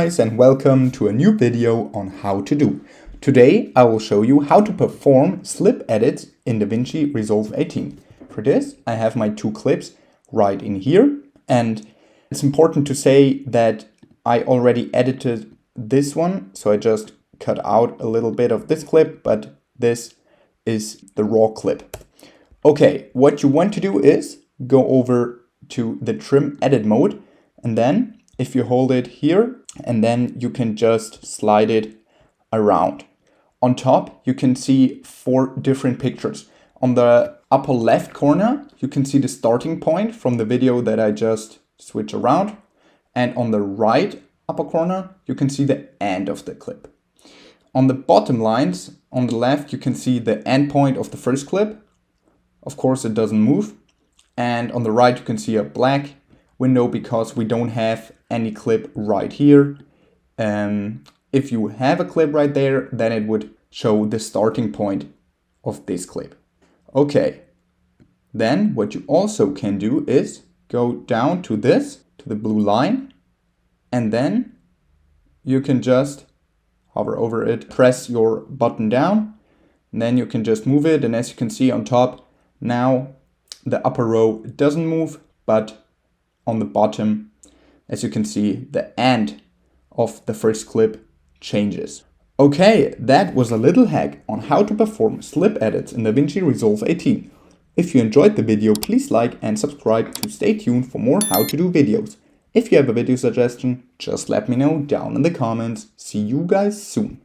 guys, and welcome to a new video on how to do. Today I will show you how to perform slip edits in DaVinci Resolve 18. For this I have my two clips right in here, and it's important to say that I already edited this one, so I just cut out a little bit of this clip, but this is the raw clip. Okay, what you want to do is go over to the trim edit mode, and then if you hold it here, and then you can just slide it around. On top, you can see 4 different pictures. On the upper left corner, you can see the starting point from the video that I just switched around. And on the right upper corner, you can see the end of the clip. On the bottom lines, on the left, you can see the end point of the first clip. Of course, it doesn't move. And on the right, you can see a black window because we don't have any clip right here. If you have a clip right there, then it would show the starting point of this clip. Okay, then what you also can do is go down to this, to the blue line, and then you can just hover over it, press your button down, and then you can just move it. And as you can see on top, now the upper row doesn't move, but on the bottom, as you can see, the end of the first clip changes. Okay, that was a little hack on how to perform slip edits in DaVinci Resolve 18. If you enjoyed the video, please like and subscribe to stay tuned for more how to do videos. If you have a video suggestion, just let me know down in the comments. See you guys soon.